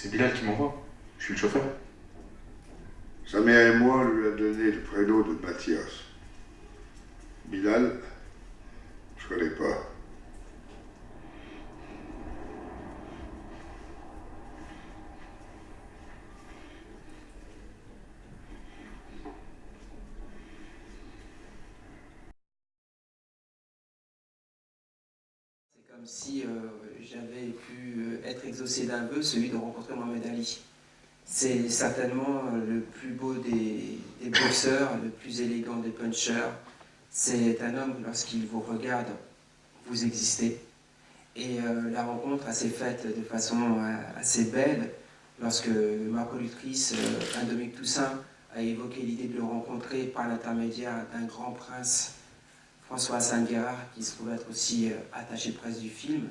C'est Bilal qui m'envoie. Je suis le chauffeur. Sa mère et moi lui a donné le prénom de Mathias. Bilal, je connais pas. C'est comme si j'avais pu être exaucé d'un vœu, celui de rencontrer Mohamed Ali. C'est certainement le plus beau des boxeurs, le plus élégant des punchers. C'est un homme, lorsqu'il vous regarde, vous existez. Et la rencontre s'est faite de façon assez belle lorsque ma productrice, Indomie Toussaint, a évoqué l'idée de le rencontrer par l'intermédiaire d'un grand prince, François Hassan Guerard, qui se trouve être aussi attaché de presse du film.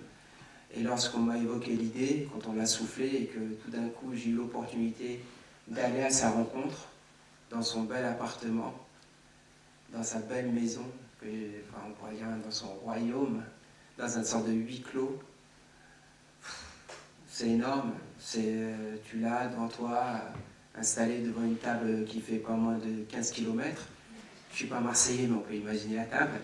Et lorsqu'on m'a évoqué l'idée, quand on l'a soufflé et que tout d'un coup j'ai eu l'opportunité d'aller à sa rencontre, dans son bel appartement, dans sa belle maison, enfin, on pourrait dire dans son royaume, dans une sorte de huis clos, c'est énorme. Tu l'as devant toi, installé devant une table qui fait pas moins de 15 km. Je ne suis pas marseillais, mais on peut imaginer la table.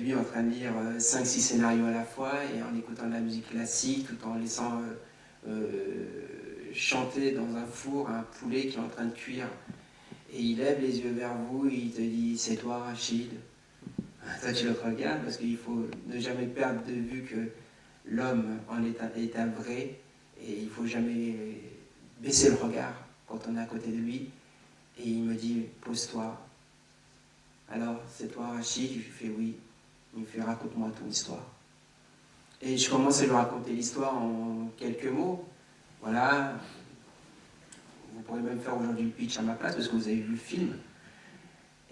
Lui en train de lire 5-6 scénarios à la fois et en écoutant de la musique classique, tout en laissant chanter dans un four un poulet qui est en train de cuire. Et il lève les yeux vers vous et il te dit « C'est toi, Rachid ?» Toi, tu le regardes parce qu'il faut ne jamais perdre de vue que l'homme en est un vrai et il ne faut jamais baisser le regard quand on est à côté de lui. Et il me dit « Pose-toi. » Alors, c'est toi, Rachid? Je lui fais « Oui. » Il me fait « Raconte-moi ton histoire. » Et je commence à lui raconter l'histoire en quelques mots. Voilà. Vous pourrez même faire aujourd'hui le pitch à ma place parce que vous avez vu le film.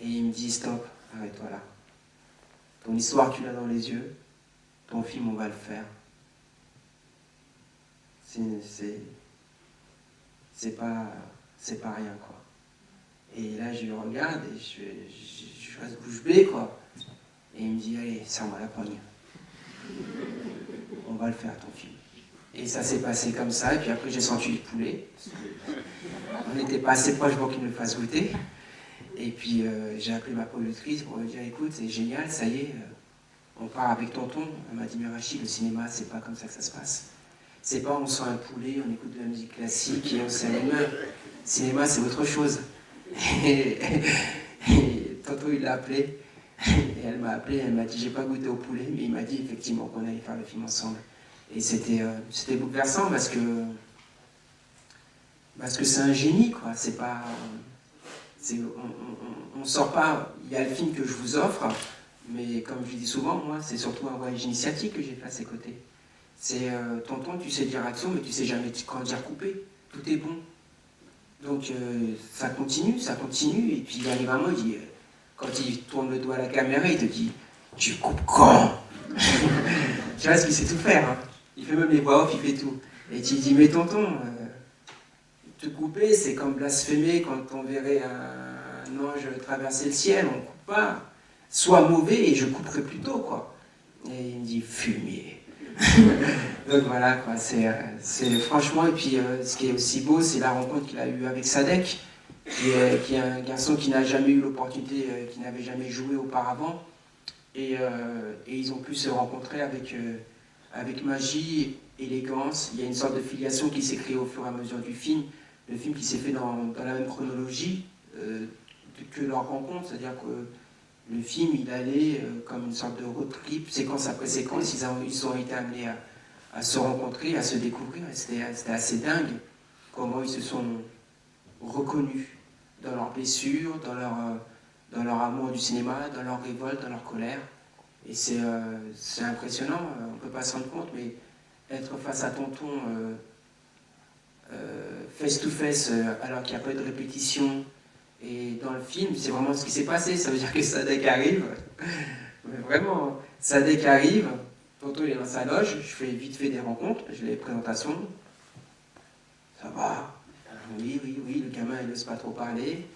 Et il me dit « Stop, arrête-toi là. Ton histoire, tu l'as dans les yeux. Ton film, on va le faire. C'est pas rien, quoi. » Et là, je le regarde et je reste bouche bée, quoi. Et il me dit, allez, serre-moi la poigne. On va le faire, ton film. Et ça s'est passé comme ça, et puis après, j'ai senti le poulet. On n'était pas assez proche pour qu'il me le fasse goûter. Et puis, j'ai appelé ma productrice pour lui dire, écoute, c'est génial, ça y est, on part avec tonton. Elle m'a dit, mais Rachid, le cinéma, c'est pas comme ça que ça se passe. C'est pas on sent un poulet, on écoute de la musique classique et on serre les mains. Le cinéma, c'est autre chose. Et tantôt il l'a appelé et elle m'a appelé, elle m'a dit j'ai pas goûté au poulet, mais il m'a dit effectivement qu'on allait faire le film ensemble. Et c'était bouleversant parce que c'est un génie, quoi. C'est pas, on sort pas. Il y a le film que je vous offre, mais comme je dis souvent, moi c'est surtout un voyage initiatique que j'ai fait à ses côtés. C'est tonton, tu sais dire action, mais tu sais jamais quand dire couper. Tout est bon. Donc ça continue, et puis il arrive un moment, il dit, quand il tourne le doigt à la caméra, il te dit « Tu coupes quand ?» Tu vois, ce qu'il sait tout faire, hein. Il fait même les voix off, il fait tout. Et tu dis « Mais tonton, te couper, c'est comme blasphémer quand on verrait un ange traverser le ciel, on ne coupe pas. Sois mauvais et je couperai plus tôt, quoi. » Et il me dit « Fumier !» Donc voilà, quoi, c'est franchement, et puis ce qui est aussi beau, c'est la rencontre qu'il a eue avec Sadek, qui est un garçon qui n'a jamais eu l'opportunité, qui n'avait jamais joué auparavant, et ils ont pu se rencontrer avec magie, élégance. Il y a une sorte de filiation qui s'est créée au fur et à mesure du film, le film qui s'est fait dans la même chronologie que leur rencontre, c'est-à-dire que le film, il allait comme une sorte de road trip, séquence après séquence, ils ont été amenés à se rencontrer, à se découvrir, et c'était assez dingue comment ils se sont reconnus dans leurs blessures, dans leur amour du cinéma, dans leur révolte, dans leur colère. Et c'est impressionnant, on ne peut pas se rendre compte, mais être face à tonton face to face, alors qu'il n'y a pas de répétition, et dans le film, c'est vraiment ce qui s'est passé. Ça veut dire que Sadek arrive, mais vraiment, Sadek arrive, tonton il est dans sa loge, je fais vite fait des rencontres, je les présentations, ça va, oui, le gamin il n'ose pas trop parler,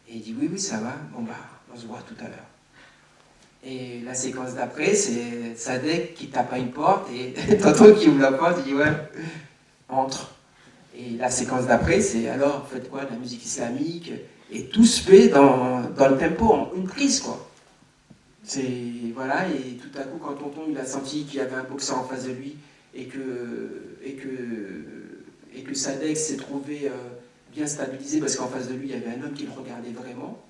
et il dit oui, ça va, bon bah, on se voit tout à l'heure. Et la séquence d'après, c'est Sadek qui tape à une porte, et tonton qui ouvre la porte, il dit ouais, entre. Et la séquence d'après, c'est alors, faites quoi, de la musique islamique, et tout se fait dans le tempo, en une prise, quoi. Voilà, et tout à coup, quand tonton il a senti qu'il y avait un boxeur en face de lui, et que Sadek s'est trouvé bien stabilisé, parce qu'en face de lui, il y avait un homme qui le regardait vraiment,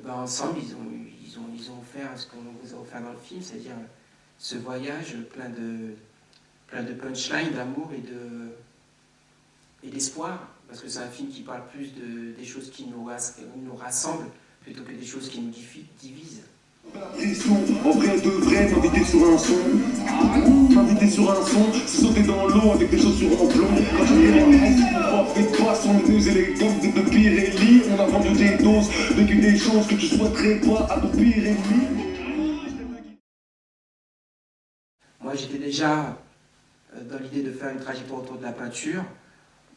ben ensemble, ils ont offert ce qu'on vous a offert dans le film, c'est-à-dire ce voyage plein de punchlines, d'amour et d'espoir, parce que c'est un film qui parle plus des choses qui nous rassemblent plutôt que des choses qui nous divisent. En vrai de vrai, m'inviter sur un son. M'inviter sur un son, c'est sauter dans l'eau avec des chaussures en plomb. Quand j'ai on fait pas sans news élégante de Pirelli. On a vendu des doses, vécu des choses que tu souhaiterais pas à ton pire ennemi. Moi j'étais déjà dans l'idée de faire une trajectoire autour de la peinture.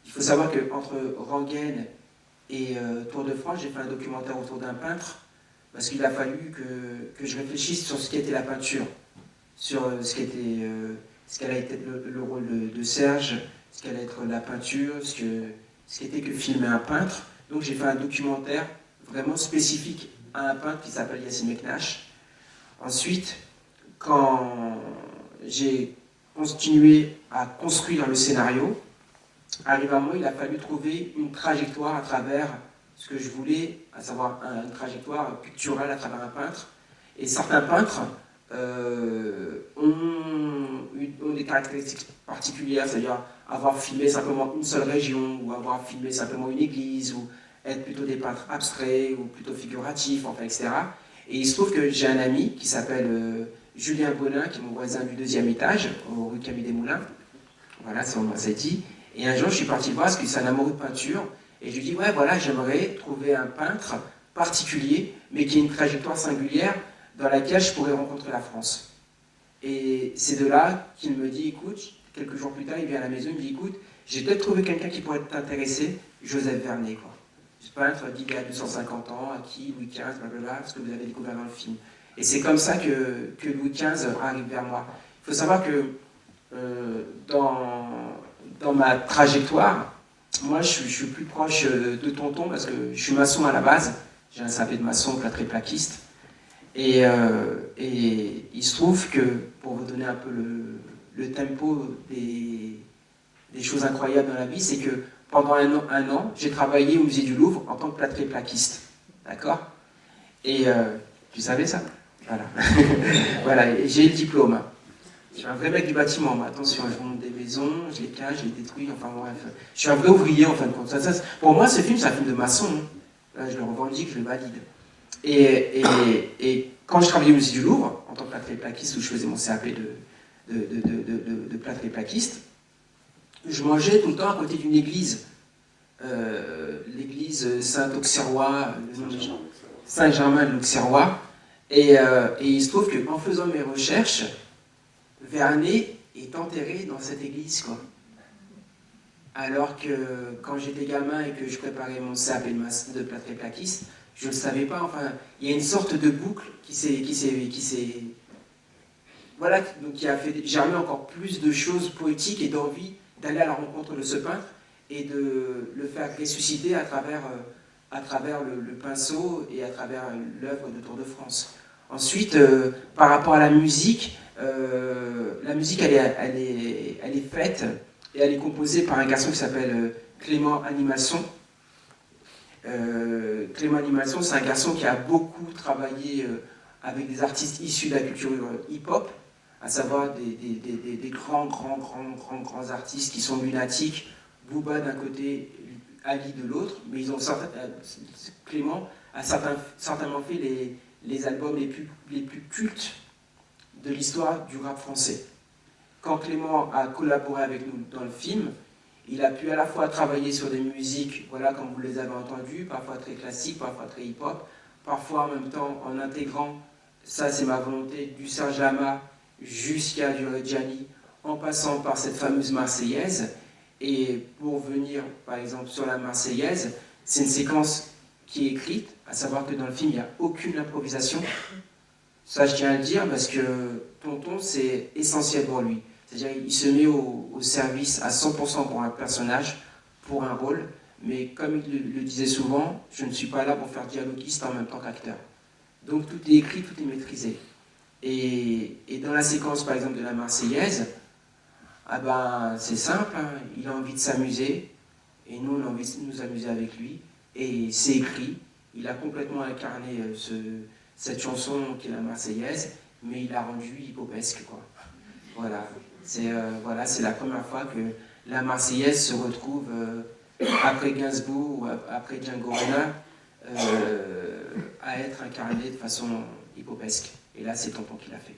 Il faut savoir qu'entre Rengaine et Tour de France, j'ai fait un documentaire autour d'un peintre, parce qu'il a fallu que je réfléchisse sur ce qu'était la peinture, sur ce qu'allait être le rôle de Serge, ce qu'allait être la peinture, ce qu'était que filmer un peintre. Donc j'ai fait un documentaire vraiment spécifique à un peintre qui s'appelle Yassine Meknache. Ensuite, quand j'ai continué à construire le scénario, arrivé à moi, il a fallu trouver une trajectoire à travers ce que je voulais, à savoir une trajectoire picturale à travers un peintre. Et certains peintres ont des caractéristiques particulières, c'est-à-dire avoir filmé simplement une seule région, ou avoir filmé simplement une église, ou être plutôt des peintres abstraits, ou plutôt figuratifs, enfin, etc. Et il se trouve que j'ai un ami qui s'appelle Julien Bonin, qui est mon voisin du 2e étage, au rue Camille des Moulins. Voilà, c'est on s'est dit. Et un jour, je suis parti le voir parce que c'est un amoureux de peinture. Et je lui dis, ouais, voilà, j'aimerais trouver un peintre particulier, mais qui ait une trajectoire singulière dans laquelle je pourrais rencontrer la France. Et c'est de là qu'il me dit, écoute, quelques jours plus tard, il vient à la maison, il me dit, écoute, j'ai peut-être trouvé quelqu'un qui pourrait t'intéresser, Joseph Vernet, quoi. Ce peintre d'il y a 250 ans, à qui Louis XV, blablabla, ce que vous avez découvert dans le film. Et c'est comme ça que Louis XV arrive vers moi. Il faut savoir que dans ma trajectoire, moi je suis plus proche de tonton parce que je suis maçon à la base, j'ai un CAP de maçon, plâtré plaquiste, et il se trouve que, pour vous donner un peu le tempo des choses incroyables dans la vie, c'est que pendant un an, j'ai travaillé au musée du Louvre en tant que plâtré plaquiste, d'accord? Et tu savais ça? Voilà, voilà, j'ai le diplôme. Je suis un vrai mec du bâtiment, mais attention, je monte des maisons, je les cache, je les détruis, enfin bref. Je suis un vrai ouvrier en fin de compte. Pour moi, ce film, c'est un film de maçon. Là, je le revendique, je le valide. Et quand je travaillais au musée du Louvre, en tant que plâtré plaquiste, où je faisais mon CAP de plâtré plaquiste, je mangeais tout le temps à côté d'une église. L'église Saint-Auxerrois, Saint-Germain de l'Auxerrois. Et il se trouve qu'en faisant mes recherches, Vernet est enterré dans cette église, quoi. Alors que quand j'étais gamin et que je préparais mon CAP de plâtré plaquiste, je ne le savais pas. Enfin, il y a une sorte de boucle voilà, donc qui a fait germer encore plus de choses poétiques et d'envie d'aller à la rencontre de ce peintre et de le faire ressusciter à travers le pinceau et à travers l'œuvre de Tour de France. Ensuite, par rapport à la musique elle est faite et elle est composée par un garçon qui s'appelle Clément Animasson. Clément Animasson, c'est un garçon qui a beaucoup travaillé avec des artistes issus de la culture hip-hop, à savoir des grands artistes qui sont lunatiques, Booba d'un côté, Ali de l'autre, mais Clément a certainement fait les albums les plus cultes de l'histoire du rap français. Quand Clément a collaboré avec nous dans le film, il a pu à la fois travailler sur des musiques, voilà, comme vous les avez entendues, parfois très classiques, parfois très hip-hop, parfois en même temps en intégrant, ça c'est ma volonté, du Serge Lama jusqu'à du Reggiani, en passant par cette fameuse Marseillaise. Et pour venir, par exemple, sur la Marseillaise, c'est une séquence qui est écrite, à savoir que dans le film, il n'y a aucune improvisation. Ça, je tiens à le dire parce que tonton, c'est essentiel pour lui. C'est-à-dire il se met au service à 100% pour un personnage, pour un rôle, mais comme il le disait souvent, je ne suis pas là pour faire dialoguiste en même temps qu'acteur. Donc tout est écrit, tout est maîtrisé. Et dans la séquence par exemple de la Marseillaise, ah ben, c'est simple, hein, il a envie de s'amuser, et nous on a envie de nous amuser avec lui, et c'est écrit, il a complètement incarné cette chanson qui est la Marseillaise, mais il l'a rendue hippopesque, quoi. Voilà, c'est la première fois que la Marseillaise se retrouve, après Gainsbourg ou après Django Reinhardt, à être incarnée de façon hippopesque. Et là, c'est Tonton qui l'a fait.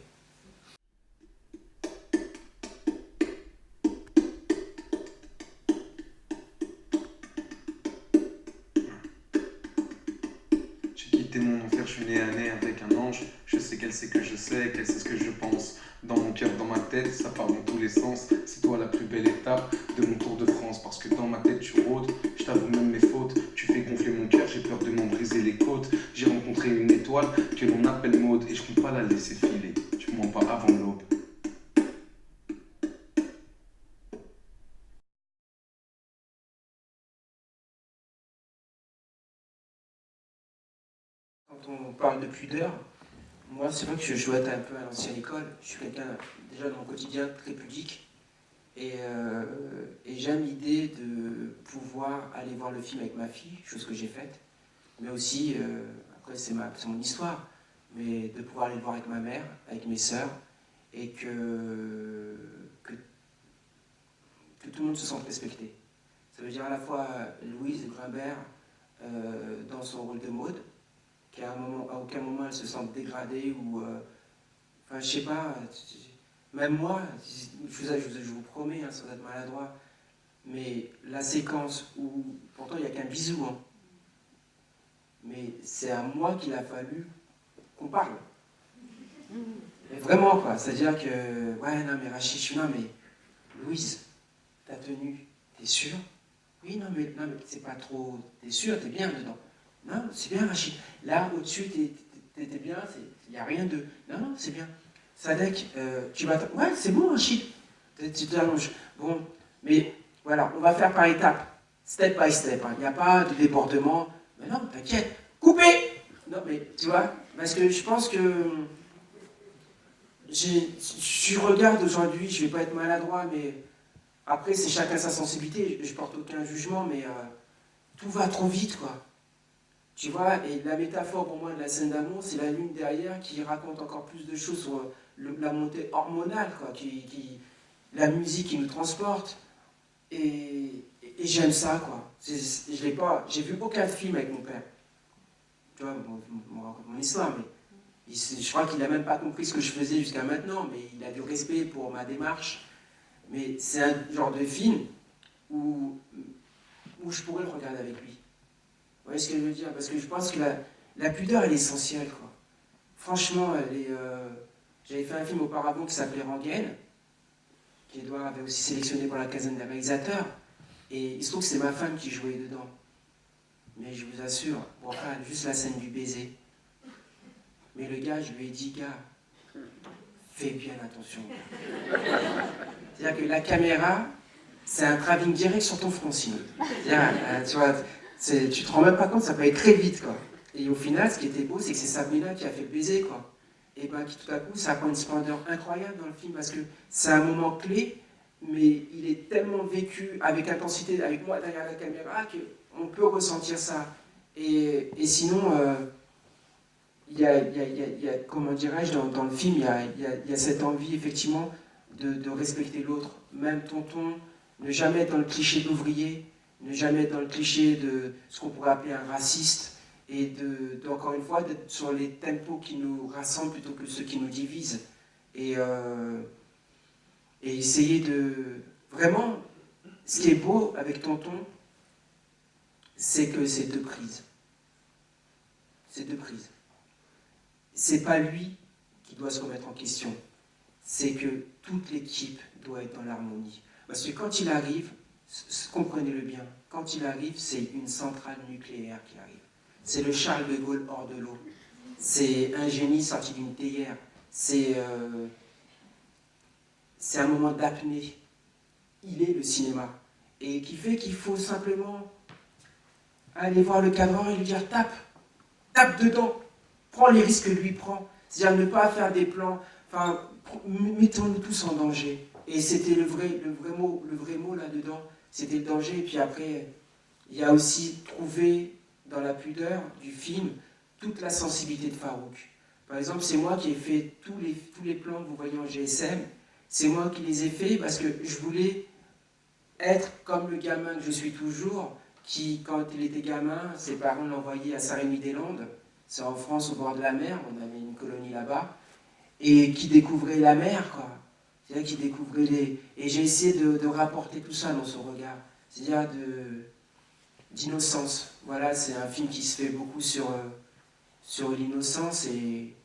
J'ai quitté mon enfer, je suis né avec un ange. Je sais qu'elle sait que je sais, qu'elle sait ce que je pense. Dans mon cœur, dans ma tête, ça part dans tous les sens. C'est toi la plus belle étape de mon tour de France. Parce que dans ma tête tu rôdes, je t'avoue même mes fautes. Tu fais gonfler mon cœur, j'ai peur de m'en briser les côtes. J'ai rencontré une étoile que l'on appelle Maud. Et je compte pas la laisser filer, tu mens pas avant l'aube. Quand on parle de pudeur, moi c'est vrai que je dois être un peu à l'ancienne école. Je suis quelqu'un déjà dans mon quotidien très pudique. Et j'aime l'idée de pouvoir aller voir le film avec ma fille, chose que j'ai faite. Mais aussi, après c'est mon histoire, mais de pouvoir aller le voir avec ma mère, avec mes sœurs, et que tout le monde se sente respecté. Ça veut dire à la fois Louise Grimbert dans son rôle de Maud, qu'à aucun moment elle se sente dégradée ou... enfin, je sais pas, même moi, je vous promets, hein, sans être maladroit, mais la séquence où, pourtant il n'y a qu'un bisou, hein, mais c'est à moi qu'il a fallu qu'on parle. Mais vraiment, quoi, c'est-à-dire que, ouais, non mais Rachid, je suis là, mais Louise, ta tenue, t'es sûre? Oui, non mais c'est pas trop, t'es sûre, t'es bien dedans? Non, c'est bien Rachid. Là, au-dessus, t'es bien, il n'y a rien de... Non, c'est bien. Sadek, tu vas... Ouais, c'est bon Rachid. Tu t'allonges. Bon, mais voilà, on va faire par étapes. Step by step. Il n'y a pas de débordement. Mais non, t'inquiète. Coupez! Non, mais tu vois, parce que je pense que... Je regarde aujourd'hui, je ne vais pas être maladroit, mais... Après, c'est chacun sa sensibilité. Je porte aucun jugement, mais tout va trop vite, quoi. Tu vois, et la métaphore pour moi de la scène d'amour, c'est la lune derrière qui raconte encore plus de choses sur la montée hormonale, quoi, la musique qui nous transporte. Et j'aime ça, quoi. Je l'ai pas, j'ai vu aucun film avec mon père. Tu vois, mon histoire, mais je crois qu'il n'a même pas compris ce que je faisais jusqu'à maintenant, mais il a du respect pour ma démarche. Mais c'est un genre de film où je pourrais le regarder avec lui. Vous voyez ce que je veux dire? Parce que je pense que la pudeur, elle est essentielle, quoi. Franchement, j'avais fait un film auparavant qui s'appelait Rengaine, qu'Edouard avait aussi sélectionné pour la quinzaine des réalisateurs. Et il se trouve que c'est ma femme qui jouait dedans. Mais je vous assure, bon, juste la scène du baiser. Mais le gars, je lui ai dit, gars, fais bien attention. C'est-à-dire que la caméra, c'est un travelling direct sur ton front, sinon. Tu vois, tu te rends même pas compte, ça peut aller très vite, quoi. Et au final, ce qui était beau, c'est que c'est Sabrina qui a fait le baiser, quoi. Et ben, qui tout à coup, ça prend une splendeur incroyable dans le film, parce que c'est un moment clé, mais il est tellement vécu avec intensité, avec moi derrière la caméra, qu'on peut ressentir ça. Et sinon, il y a, comment dirais-je, dans le film, il y a cette envie, effectivement, de respecter l'autre. Même Tonton, ne jamais être dans le cliché de l'ouvrier, ne jamais être dans le cliché de ce qu'on pourrait appeler un raciste, et encore une fois, d'être sur les tempos qui nous rassemblent plutôt que ceux qui nous divisent. Et essayer de... Vraiment, ce qui est beau avec Tonton, c'est que c'est deux prises. C'est deux prises. C'est pas lui qui doit se remettre en question. C'est que toute l'équipe doit être dans l'harmonie. Parce que quand il arrive, comprenez-le bien, quand il arrive, c'est une centrale nucléaire qui arrive. C'est le Charles de Gaulle hors de l'eau. C'est un génie sorti d'une théière. C'est c'est un moment d'apnée. Il est le cinéma. Et qui fait qu'il faut simplement aller voir le cadreur et lui dire tape dedans, prends les risques que lui prend. C'est-à-dire ne pas faire des plans, enfin, mettons-nous tous en danger. Et c'était le vrai mot là-dedans, c'était le danger. Et puis après, il y a aussi trouvé dans la pudeur du film toute la sensibilité de Farouk. Par exemple, c'est moi qui ai fait tous les plans que vous voyez en GSM, c'est moi qui les ai faits parce que je voulais être comme le gamin que je suis toujours, qui, quand il était gamin, ses parents l'envoyaient à Saint-Rémy-des-Landes, c'est en France au bord de la mer, on avait une colonie là-bas, et qui découvrait la mer, quoi. C'est-à-dire qui découvrait les... Et j'ai essayé de rapporter tout ça dans son regard, c'est-à-dire d'innocence. Voilà, c'est un film qui se fait beaucoup sur l'innocence et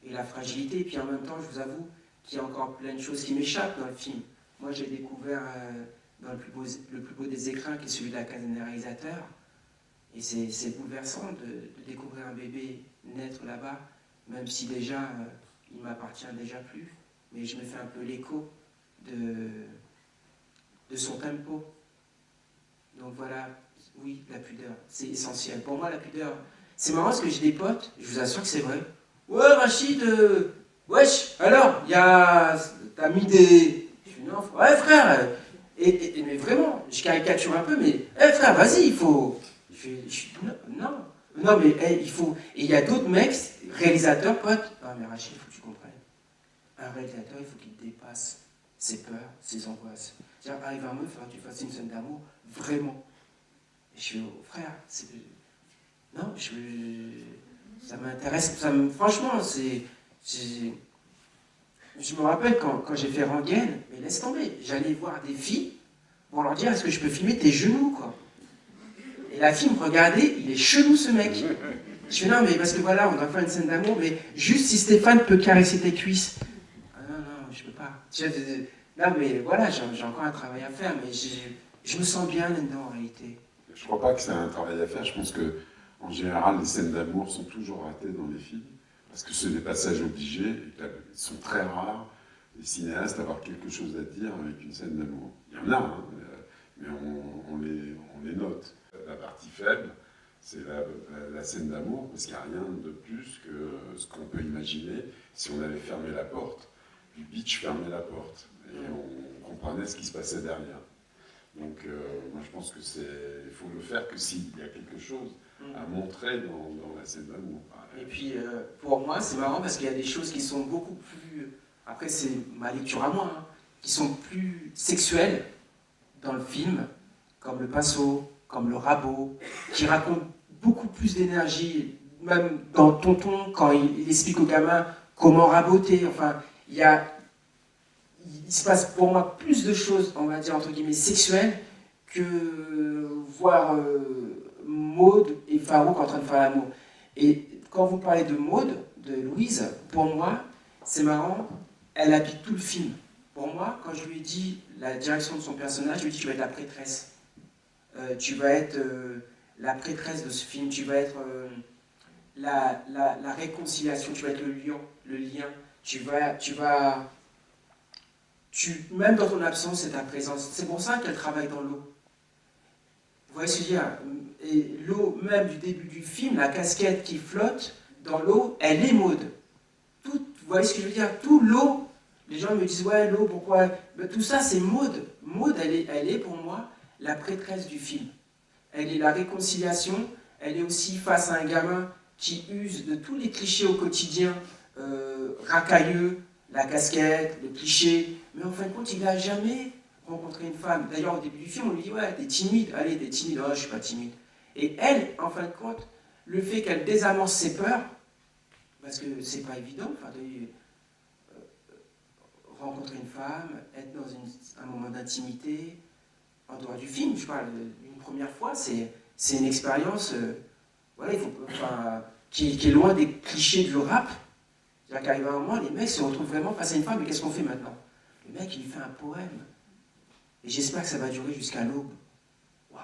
la fragilité, et puis en même temps, je vous avoue qu'il y a encore plein de choses qui m'échappent dans le film. Moi, j'ai découvert dans le plus beau des écrins, qui est celui de la caserne des réalisateurs, et c'est bouleversant de découvrir un bébé naître là-bas, même si déjà, il m'appartient déjà plus, mais je me fais un peu l'écho de son tempo. Donc voilà, oui, la pudeur, c'est essentiel. Pour moi, la pudeur, c'est marrant parce que j'ai des potes, je vous assure que c'est vrai. Ouais, Rachid, wesh, alors, t'as mis des... Je suis non, ouais, frère, mais vraiment, je caricature un peu, mais, frère, vas-y, il faut... Non, mais il faut... Et il y a d'autres mecs, réalisateurs, potes, ah, mais Rachid, il faut que tu comprennes. Un réalisateur, il faut qu'il dépasse ses peurs, ses angoisses. C'est-à-dire, arrive un moment, il faudra que tu fasses une scène d'amour, vraiment. Et je suis, oh, frère, c'est... Non, ça m'intéresse, franchement, c'est... Je me rappelle quand j'ai fait Rengaine, mais laisse tomber, j'allais voir des filles pour leur dire, est-ce que je peux filmer tes genoux, quoi. Et la fille me regardait, il est chelou ce mec. Je fais non, mais parce que voilà, on doit faire une scène d'amour, mais juste si Stéphane peut caresser tes cuisses. Ah non, je peux pas. Non, mais voilà, j'ai encore un travail à faire, mais je me sens bien là-dedans en réalité. Je crois pas que c'est un travail à faire. Je pense que, en général, les scènes d'amour sont toujours ratées dans les films, parce que c'est des passages obligés, et qu'ils sont très rares, les cinéastes, à avoir quelque chose à dire avec une scène d'amour. Il y en a, hein, mais on les note. La partie faible, c'est la scène d'amour, parce qu'il n'y a rien de plus que ce qu'on peut imaginer si on avait fermé la porte. Puis Beach fermait la porte, et on comprenait ce qui se passait derrière. Donc, moi, je pense que il faut le faire que s'il y a quelque chose à montrer dans la scène d'amour. Et puis, pour moi, c'est marrant parce qu'il y a des choses qui sont beaucoup plus... Après, c'est ma lecture à moi, hein, qui sont plus sexuelles dans le film, comme le pinceau, comme le rabot, qui racontent beaucoup plus d'énergie, même dans Tonton, quand il explique au gamin comment raboter. Enfin, il se passe pour moi plus de choses, on va dire entre guillemets sexuelles, que voir Maud et Farouk en train de faire l'amour. Et quand vous parlez de Maud, de Louise, pour moi, c'est marrant, elle habite tout le film. Pour moi, quand je lui ai dit la direction de son personnage, je lui ai dit tu vas être la prêtresse. Tu vas être la prêtresse de ce film, tu vas être la réconciliation, tu vas être le lien, même dans ton absence, c'est ta présence. C'est pour ça qu'elle travaille dans l'eau. Vous voyez ce que je veux dire? Et l'eau, même du début du film, la casquette qui flotte dans l'eau, elle est Maud. Vous voyez ce que je veux dire? Tout l'eau, les gens me disent, ouais, l'eau, pourquoi? Ben, tout ça, c'est Maud. Maud, elle est pour moi la prêtresse du film. Elle est la réconciliation, elle est aussi face à un gamin qui use de tous les clichés au quotidien, racailleux, la casquette, le cliché, mais en fin de compte, il n'a jamais rencontré une femme. D'ailleurs, au début du film, on lui dit, ouais, t'es timide, allez, t'es timide, oh, je suis pas timide. Et elle, en fin de compte, le fait qu'elle désamorce ses peurs, parce que c'est pas évident, enfin, rencontrer une femme, être dans un moment d'intimité, en dehors du film, je parle d'une première fois, c'est une expérience voilà, qui est loin des clichés du rap. C'est-à-dire qu'arrive un moment, les mecs se retrouvent vraiment face à une femme, mais qu'est-ce qu'on fait maintenant? Le mec, il fait un poème. Et j'espère que ça va durer jusqu'à l'aube. Waouh,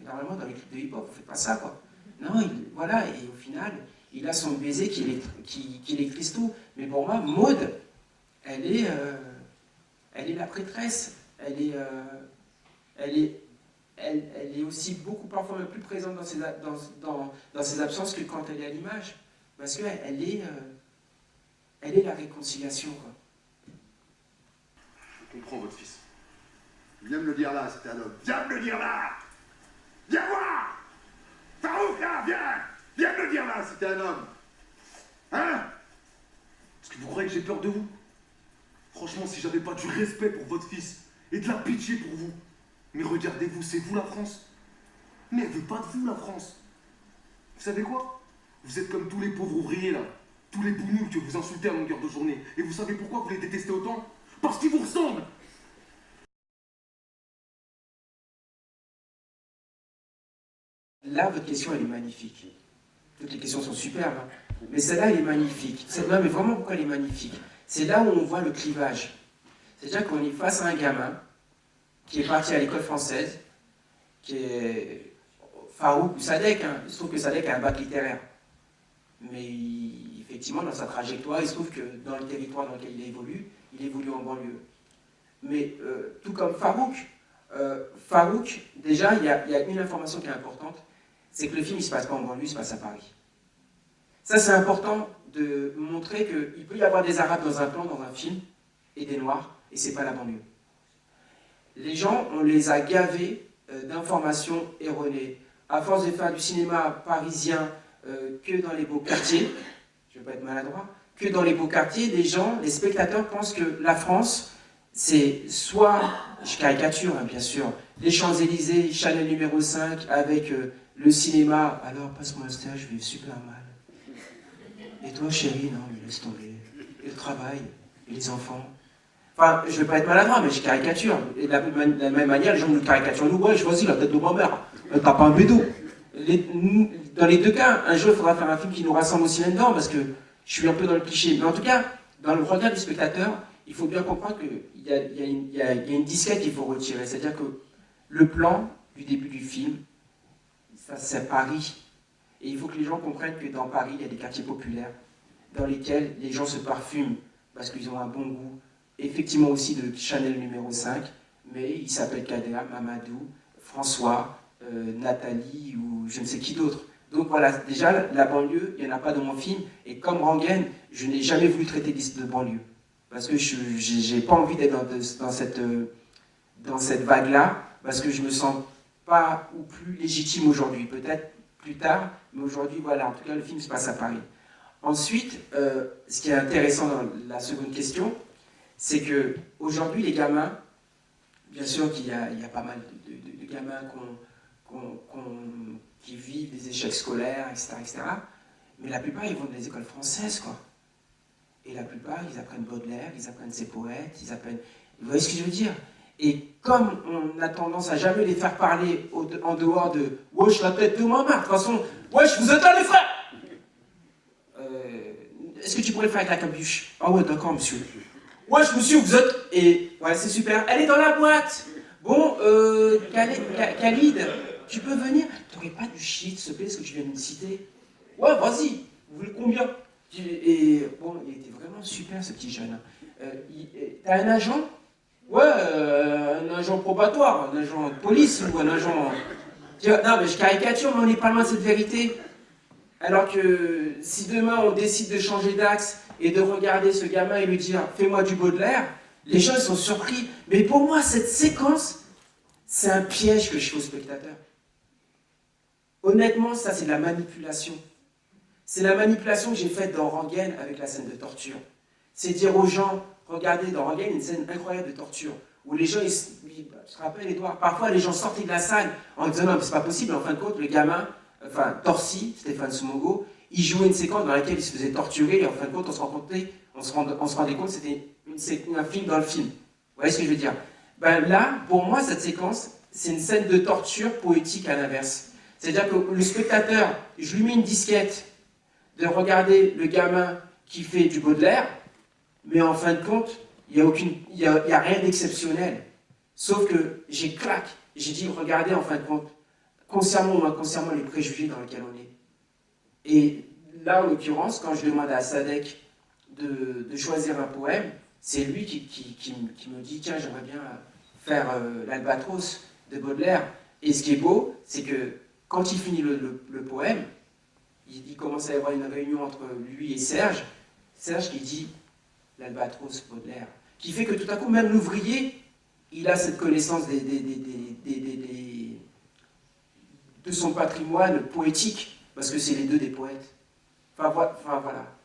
normalement, dans les clips de hip-hop, vous ne faites pas ça, quoi. Non, voilà, et au final, il a son baiser qui électrise tout. Mais pour moi, Maud, elle est prêtresse, elle est aussi beaucoup parfois même plus présente dans ses absences que quand elle est à l'image. Parce qu'elle est la réconciliation, quoi. Je comprends votre fils. Viens me le dire là, c'était un homme. Viens me le dire là. Viens voir. Farouk, là, viens. Viens me le dire là, c'était un homme. Hein? Est-ce que vous croyez que j'ai peur de vous? Franchement, si j'avais pas du respect pour votre fils et de la pitié pour vous, mais regardez-vous, c'est vous la France. Mais elle veut pas de vous la France. Vous savez quoi? Vous êtes comme tous les pauvres ouvriers là, tous les bougnoules que vous insultez à longueur de journée. Et vous savez pourquoi vous les détestez autant? Parce qu'ils vous ressemblent. Là, votre question, elle est magnifique. Toutes les questions sont superbes, hein. Mais celle-là, elle est magnifique. Celle-là, mais vraiment, pourquoi elle est magnifique? C'est là où on voit le clivage. C'est-à-dire qu'on est face à un gamin qui est parti à l'école française, qui est Farouk ou Sadek, hein. Il se trouve que Sadek a un bac littéraire. Mais effectivement, dans sa trajectoire, il se trouve que dans le territoire dans lequel il évolue en banlieue. Mais tout comme Farouk, déjà, il y a une information qui est importante, c'est que le film, il ne se passe pas en banlieue, il se passe à Paris. Ça, c'est important de montrer qu'il peut y avoir des Arabes dans un plan, dans un film, et des Noirs, et ce n'est pas la banlieue. Les gens, on les a gavés d'informations erronées. À force de faire du cinéma parisien que dans les beaux quartiers, je ne vais pas être maladroit, que dans les beaux quartiers, les spectateurs pensent que la France, c'est soit, je caricature hein, bien sûr, les Champs-Élysées, Chanel numéro 5, avec le cinéma, alors passe-moi un stage, je vais super mal. Et toi chérie, non, mais laisse tomber. Et le travail, et les enfants. Enfin, je ne vais pas être maladroit, mais je caricature. Et de la même manière, les gens nous caricaturent. Nous, ouais, je choisis la tête de ma mère. T'as pas un bédo. Dans les deux cas, un jour, il faudra faire un film qui nous rassemble aussi là-dedans, parce que je suis un peu dans le cliché. Mais en tout cas, dans le regard du spectateur, il faut bien comprendre qu'il y a une disquette qu'il faut retirer. C'est-à-dire que le plan du début du film, ça, c'est Paris. Et il faut que les gens comprennent que dans Paris, il y a des quartiers populaires dans lesquels les gens se parfument parce qu'ils ont un bon goût. Effectivement aussi de Chanel numéro 5, mais ils s'appellent Kader, Mamadou, François, Nathalie ou je ne sais qui d'autre. Donc voilà, déjà, la banlieue, il n'y en a pas dans mon film. Et comme Ranguène, je n'ai jamais voulu traiter de banlieue. Parce que je n'ai pas envie d'être dans cette vague-là, parce que je ne me sens pas ou plus légitime aujourd'hui. Peut-être plus tard, mais aujourd'hui, voilà, en tout cas, le film se passe à Paris. Ensuite, ce qui est intéressant dans la seconde question, c'est qu'aujourd'hui, les gamins, bien sûr qu'il y a pas mal de gamins qui vivent des échecs scolaires, etc., mais la plupart, ils vont dans des écoles françaises, quoi. Et la plupart, ils apprennent Baudelaire, ils apprennent ses poètes, ils apprennent... Vous voyez ce que je veux dire? Et comme on a tendance à jamais les faire parler en dehors de « Wesh, la tête de ma mère », de toute façon, « Wesh, vous êtes là, les frères !» Est-ce que tu pourrais le faire avec la capuche? Ah ouais, d'accord, monsieur. « Wesh, monsieur, vous êtes... » Et voilà, c'est super. Elle est dans la boîte. Bon, Khalid, tu peux venir? T'aurais pas du shit, s'il te plaît, ce que tu viens de me citer? Ouais, vas-y. Vous voulez combien? Et bon, il était vraiment super, ce petit jeune. T'as un agent? Ouais, un agent probatoire, un agent de police ou un agent... Non, mais je caricature, mais on n'est pas loin de cette vérité. Alors que si demain on décide de changer d'axe et de regarder ce gamin et lui dire « Fais-moi du Baudelaire », les gens sont surpris. Mais pour moi, cette séquence, c'est un piège que je fais au spectateur. Honnêtement, ça, c'est de la manipulation. C'est la manipulation que j'ai faite dans Ranguène avec la scène de torture. C'est dire aux gens, regardez, dans Ranguène, une scène incroyable de torture, où les gens, tu te rappelles, Edouard, parfois les gens sortaient de la salle en disant non, c'est pas possible, en fin de compte, le gamin, enfin, Torsi, Stéphane Soumogo, il jouait une séquence dans laquelle il se faisait torturer, et en fin de compte, on se rendait compte que c'était un film dans le film. Vous voyez ce que je veux dire? Ben là, pour moi, cette séquence, c'est une scène de torture poétique à l'inverse. C'est-à-dire que le spectateur, je lui mets une disquette de regarder le gamin qui fait du Baudelaire, mais en fin de compte, il n'y a rien d'exceptionnel. Sauf que j'ai dit, regardez en fin de compte, concernant les préjugés dans lesquels on est. Et là, en l'occurrence, quand je demande à Sadek de choisir un poème, c'est lui qui me dit, tiens, j'aimerais bien faire l'Albatros de Baudelaire. Et ce qui est beau, c'est que quand il finit le poème, il commence à y avoir une réunion entre lui et Serge. Serge qui dit l'Albatros Baudelaire. Qui fait que tout à coup, même l'ouvrier, il a cette connaissance de son patrimoine poétique, parce que c'est les deux des poètes. Enfin voilà.